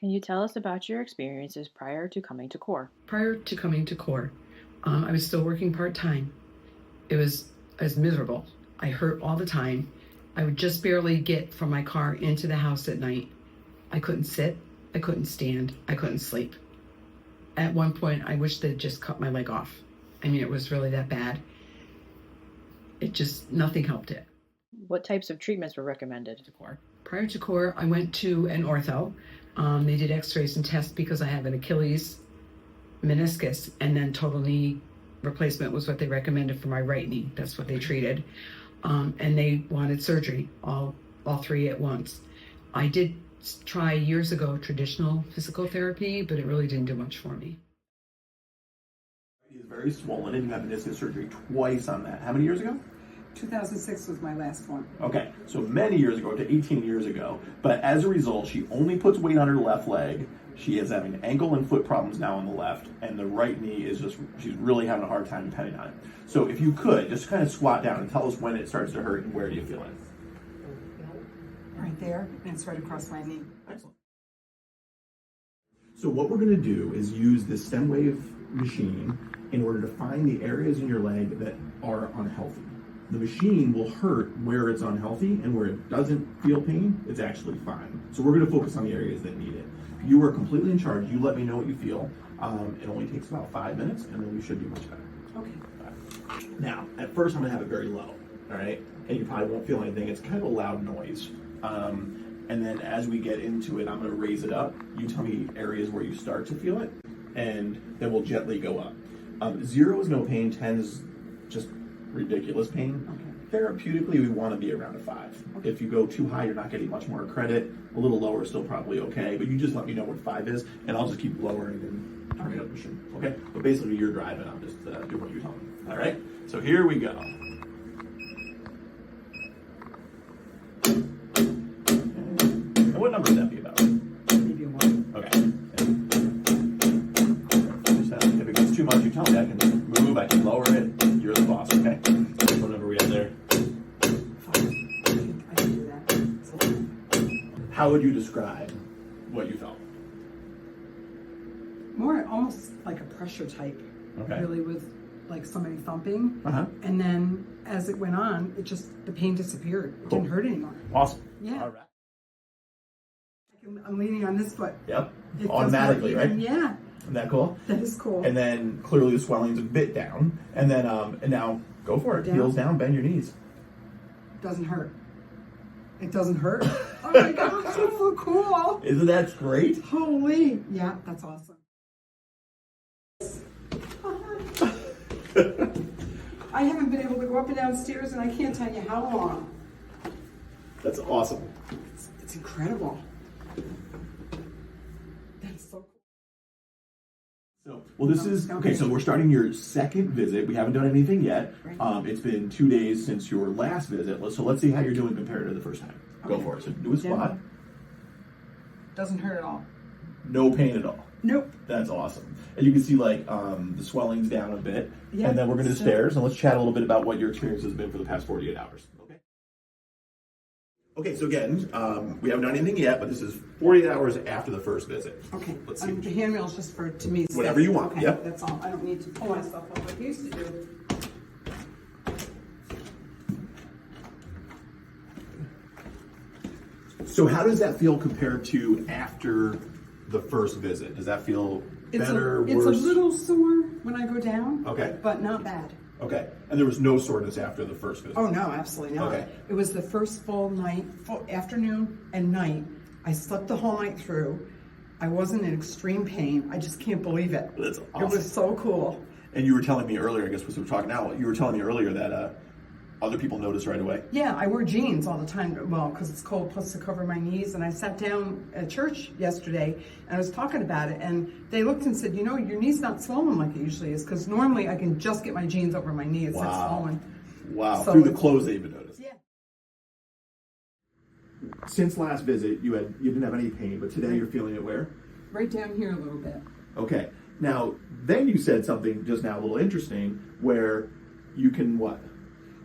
Can you tell us about your experiences prior to coming to CORE? Prior to coming to CORE, I was still working part-time. I was miserable. I hurt all the time. I would just barely get from my car into the house at night. I couldn't sit. I couldn't stand. I couldn't sleep. At one point, I wished they'd just cut my leg off. I mean, it was really that bad. Nothing helped it. What types of treatments were recommended? Prior to CORE, I went to an ortho. They did x-rays and tests because I have an Achilles meniscus, and then total knee replacement was what they recommended for my right knee. That's what they treated. And they wanted surgery, all three at once. I did try years ago traditional physical therapy, but it really didn't do much for me. He's very swollen and you had meniscus surgery twice on that. How many years ago? 2006 was my last one. Okay, so many years ago, to 18 years ago. But as a result, she only puts weight on her left leg. She is having ankle and foot problems now on the left, and the right knee is she's really having a hard time depending on it. So if you could, just kind of squat down and tell us when it starts to hurt and where do you feel it? Right there, and it's right across my knee. Excellent. So what we're going to do is use this stem wave machine in order to find the areas in your leg that are unhealthy. The machine will hurt where it's unhealthy, and where it doesn't feel pain, it's actually fine. So we're going to focus on the areas that need it. You are completely in charge. You let me know what you feel. It only takes about 5 minutes, and then you should be much better. Okay. Right. Now, at first I'm going to have it very low, all right? And you probably won't feel anything. It's kind of a loud noise. And then as we get into it, I'm going to raise it up. You tell me areas where you start to feel it, and then we'll gently go up. 0 is no pain, 10 is just ridiculous pain. Okay. Therapeutically, we want to be around a 5. Okay. If you go too high, you're not getting much more credit. A little lower is still probably okay, but you just let me know what 5 is, and I'll just keep lowering and turning up the machine. Okay? But basically, you're driving. I'm just doing what you tell me. All right? So here we go. And what number would that be about? Maybe 1. Okay. If it gets too much, you tell me. I can move. I can lower it. You're the boss. Okay. What number we have there? 5. I can do that. So, How would you describe what you felt? more almost like a pressure type. Okay. Really, with like somebody thumping. Uh-huh. And then as it went on, the pain disappeared. It didn't hurt anymore. Awesome. Yeah. All right. I'm leaning on this foot. Yep. It Automatically, doesn't right? Yeah. Isn't that cool? That is cool. And then clearly the swelling's a bit down. And then and now go for it. Down. Heels down, bend your knees. Doesn't hurt. It doesn't hurt. Oh my gosh, that's so cool. Isn't that great? Holy. Yeah, that's awesome. I haven't been able to go up and down stairs, and I can't tell you how long. That's awesome. It's incredible. That's so cool. Well, this is okay. So we're starting your second visit. We haven't done anything yet. Right. It's been 2 days since your last visit. So let's see how you're doing compared to the first time. Go Okay. for it. So do a squat. Doesn't hurt at all. No pain at all. Nope. That's awesome. And you can see like the swelling's down a bit. Yeah, And then we're going to do so- stairs, and let's chat a little bit about what your experience has been for the past 48 hours. Okay. Okay. So again, we haven't done anything yet, but this is 48 hours after the first visit. Okay. Let's see. The handrail's just to me. Whatever you want, Okay, yep. That's all. I don't need to pull myself up like I used to do. So how does that feel compared to after the first visit? Does that feel better, It's worse? a little sore when I go down. Okay. But not bad. Okay. And there was no soreness after the first visit? Oh no, absolutely not. Okay. It was the first full afternoon and night. I slept the whole night through. I wasn't in extreme pain. I just can't believe it. That's It awesome. was so cool. And you were telling me earlier, I guess we're talking now, you were telling me earlier that other people noticed right away. Yeah, I wear jeans all the time, well, because it's cold, plus to cover my knees. And I sat down at church yesterday, and I was talking about it, and they looked and said, your knee's not swollen like it usually is, because normally I can just get my jeans over my knee. It's not swollen. Wow. So Through the clothes they even noticed. Yeah. Since last visit, you didn't have any pain, but today you're feeling it where? Right down here a little bit. Okay. Now, then you said something just now a little interesting, where you can what?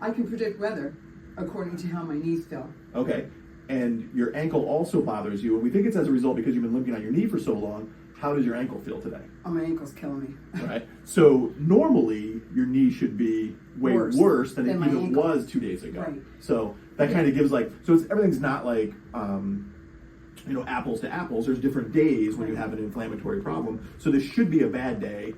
I can predict weather according to how my knees feel. Okay. and your ankle also bothers you, and we think it's as a result because you've been limping on your knee for so long. How does your ankle feel today? Oh, my ankle's killing me. Right. So normally your knee should be way worse than it my even ankle. was 2 days ago. Right. So that kind of gives so it's everything's not like apples to apples. There's different days when you have an inflammatory problem. So this should be a bad day,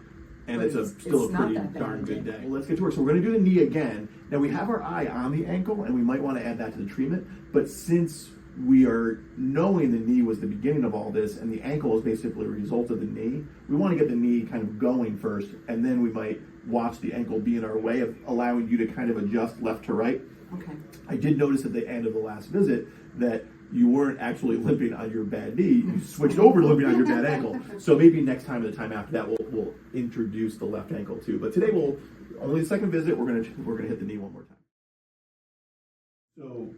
and But it's still a not pretty that bad darn a good day. day. Well, let's get to work. So we're going to do the knee again. Now we have our eye on the ankle, and we might want to add that to the treatment. But since we are knowing the knee was the beginning of all this, and the ankle is basically a result of the knee, we want to get the knee kind of going first, and then we might watch the ankle be in our way of allowing you to kind of adjust left to right. Okay. I did notice at the end of the last visit that you weren't actually limping on your bad knee. You switched over to limping on your bad ankle. So maybe next time or the time after that, we'll introduce the left ankle too. But today only the second visit. We're gonna hit the knee one more time. So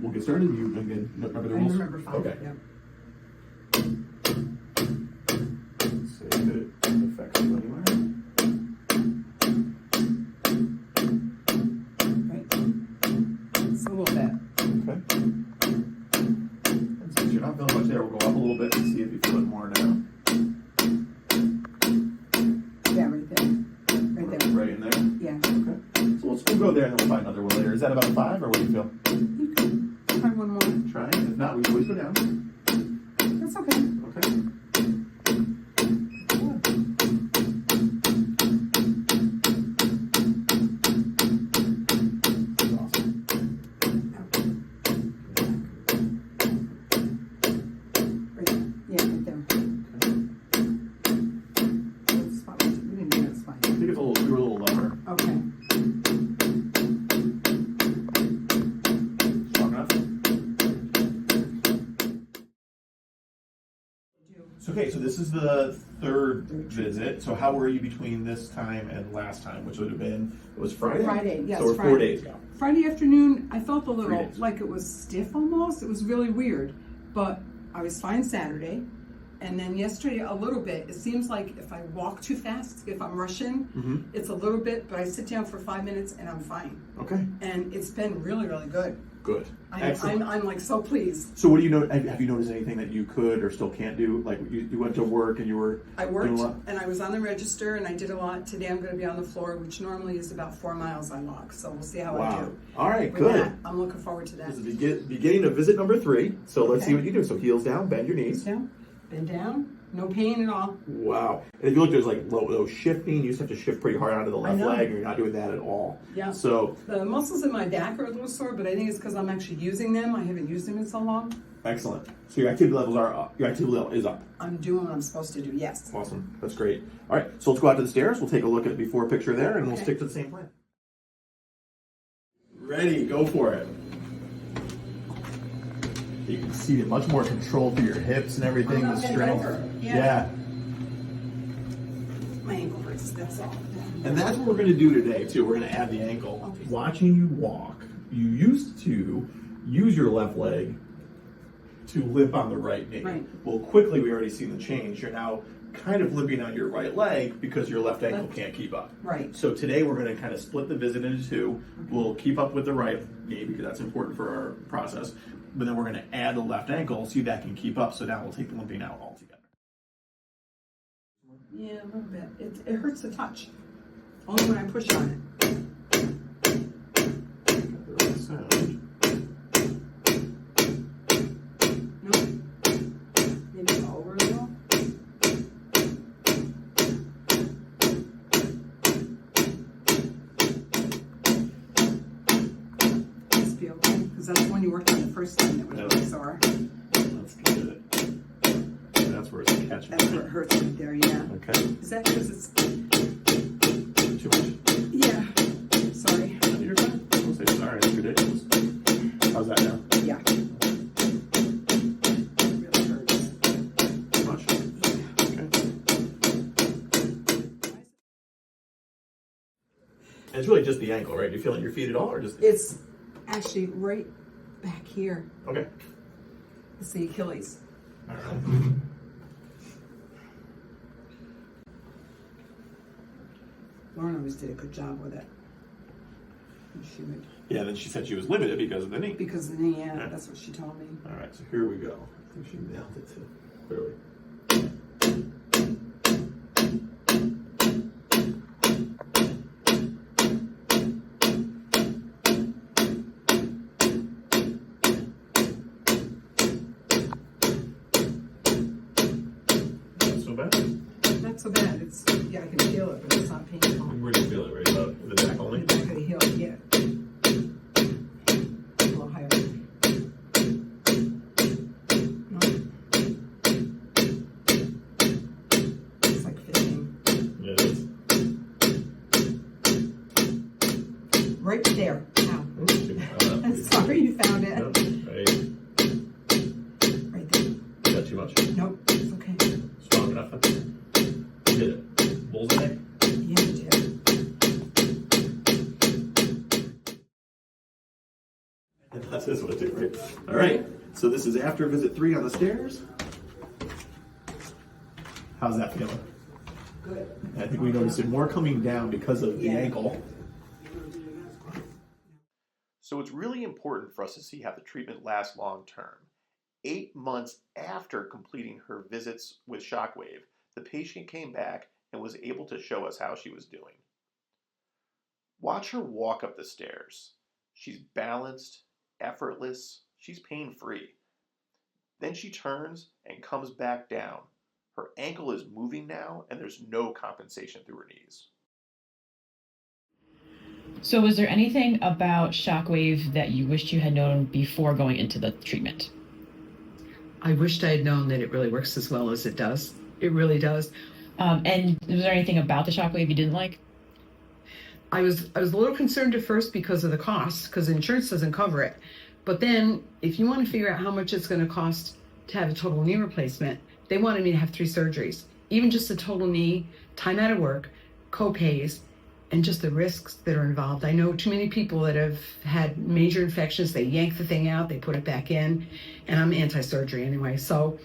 we'll get started. You again remember the rules? I remember 5. Okay. Yep. Say that it affects you anyway. Right. Just a little bit. Okay. And since you're not feeling much there, we'll go up a little bit and see if you feel it more now. Yeah, right there. Right there. Right in there. Yeah. Okay. So we'll go there and then we'll find another one later. Is that about 5 or what do you feel? You can try one more. Try it. If not, we can always go down. That's okay. Okay. Right there. Yeah, right there. That's fine. We didn't do that's fine. I think we were a little lower. Okay. Strong enough? Okay, so this is the third visit. So how were you between this time and last time, which would have been, it was Friday? Friday, yes, So we're 4 Friday. days now. Friday afternoon, I felt a 3 little days. like it was stiff almost. It was really weird. But I was fine Saturday. And then yesterday, a little bit. It seems like if I walk too fast, if I'm rushing, it's a little bit, but I sit down for 5 minutes and I'm fine. Okay, And it's been really, really good. good. Excellent. I'm like so pleased. So what do you know? Have you noticed anything that you could or still can't do? Like you went to work and you were I doing worked a lot? and I was on the register and I did a lot. Today I'm going to be on the floor, which normally is about 4 miles I walk. So we'll see how I Wow. do. All right, With good. that, I'm looking forward to that. This is the beginning of visit number 3. So let's see Okay. what you do. So heels down, bend your knees. Down, bend down, no pain at all. Wow. And if you look, there's like low shifting. You used to have to shift pretty hard onto the left know. leg, and you're not doing that at all. Yeah. So The muscles in my back are a little sore, but I think it's because I'm actually using them. I haven't used them in so long. excellent. So your activity levels are up. Your activity level is up. I'm doing what I'm supposed to do, yes. Awesome. That's great. All right. So let's go out to the stairs. We'll take a look at the before picture there, and we'll Okay. stick to the same plan. Ready? Go for it. You can see much more control through your hips and everything. I'm The not bent strength. over. Yeah. Yeah. My ankle hurts, that's all. And that's what we're going to do today, too. We're going to add the ankle. Okay. Watching you walk, you used to use your left leg to limp on the right knee. Right. Well, quickly, we already seen the change. You're now kind of limping on your right leg because your left ankle can't keep up. Right. So today, we're going to kind of split the visit into 2. We'll keep up with the right knee because that's important for our process. But then we're going to add the left ankle, see if that can keep up. So now we'll take the limping out altogether. Yeah, a little bit. It hurts to touch. Only when I push on it. Get the right sound. No? Maybe go over a little. Must be okay, because that's the one you worked on the first time that was really sore. Let's get it. That's where it's catching. That's where it hurts right there, yeah. Okay. Is that because it's, Too much? yeah, sorry. No, you're fine. Don't say sorry. That's ridiculous. How's that now? Yeah. It really hurts. Too much? Okay. And it's really just the ankle, right? Do you feel it in your feet at all, or just? It's actually right back here. Okay. It's the Achilles. All right. Lauren always did a good job with it. She would, Yeah, then she said she was limited because of the knee. because of the knee, yeah, that's what she told me. All right, so here we go. I think she nailed it too. Clearly. Not so bad. Not so bad. It's, yeah, I can feel it, but it's not painful. Where do you feel it, right? In the back only? The back of the heel, yeah. A little higher. No. It's like fishing. Yeah, it is. Right there. Ow. Oh, Sorry you found it. Nope, right. Right there. Is that too much? Nope, it's okay. Strong enough. Hit it. Bullseye? Yeah, you did. And that's this one too, right? All right. So this is after visit 3 on the stairs. How's that feeling? Good. I think we noticed it more coming down because of the Yeah. ankle. So it's really important for us to see how the treatment lasts long term. 8 months after completing her visits with Shockwave, the patient came back and was able to show us how she was doing. Watch her walk up the stairs. She's balanced, effortless, she's pain-free. Then she turns and comes back down. Her ankle is moving now, and there's no compensation through her knees. So, was there anything about Shockwave that you wished you had known before going into the treatment? I wished I had known that it really works as well as it does. It really does. And was there anything about the Shockwave you didn't like? I was a little concerned at first because of the cost, because insurance doesn't cover it. But then, if you want to figure out how much it's going to cost to have a total knee replacement, they wanted me to have 3 surgeries. Even just a total knee, time out of work, co-pays, and just the risks that are involved. I know too many people that have had major infections. They yank the thing out, they put it back in, and I'm anti-surgery anyway. So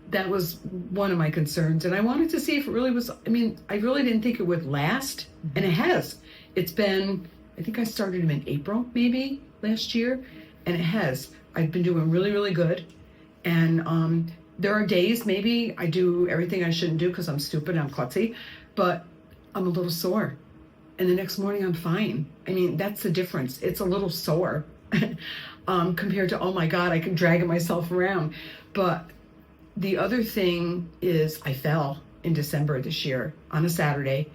that was one of my concerns. And I wanted to see if it really was, I mean, I really didn't think it would last, and it has. It's been, I think I started them in April, maybe, last year, and it has. I've been doing really, really good. And there are days, maybe I do everything I shouldn't do because I'm stupid, I'm klutzy, but I'm a little sore. And the next morning I'm fine. I mean, that's the difference. It's a little sore compared to, oh my God, I can drag myself around. But the other thing is I fell in December this year on a Saturday,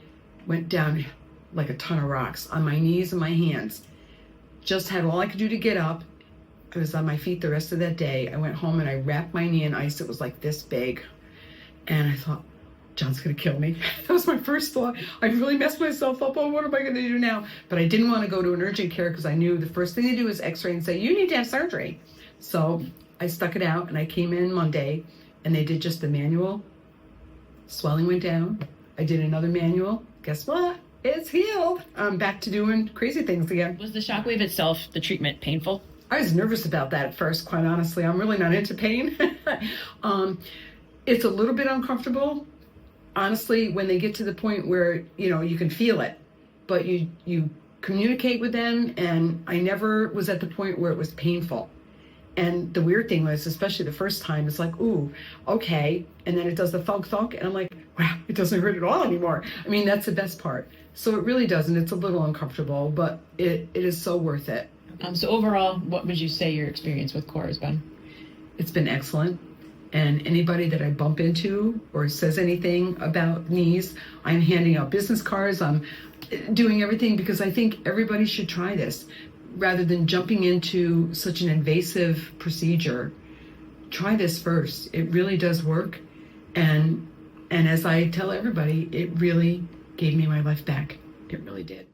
went down like a ton of rocks on my knees and my hands. Just had all I could do to get up. I was on my feet the rest of that day. I went home and I wrapped my knee in ice. It was like this big. And I thought, John's going to kill me. That was my first thought. I really messed myself up. Oh, what am I going to do now? But I didn't want to go to an urgent care because I knew the first thing they do is x-ray and say, you need to have surgery. So I stuck it out and I came in Monday and they did just the manual. Swelling went down. I did another manual. Guess what? It's healed. I'm back to doing crazy things again. Was the Shockwave itself, the treatment, painful? I was nervous about that at first, quite honestly. I'm really not into pain. It's a little bit uncomfortable. Honestly, when they get to the point where, you know, you can feel it, but you communicate with them, and I never was at the point where it was painful. And the weird thing was, especially the first time, it's like, ooh, okay. And then it does the thunk thunk, and I'm like, wow, it doesn't hurt at all anymore. I mean, that's the best part. So it really doesn't. It's a little uncomfortable, but it is so worth it. So overall, what would you say your experience with CORE has been? It's been excellent. And anybody that I bump into or says anything about knees, I'm handing out business cards. I'm doing everything because I think everybody should try this. Rather than jumping into such an invasive procedure, try this first. It really does work. And as I tell everybody, it really gave me my life back. It really did.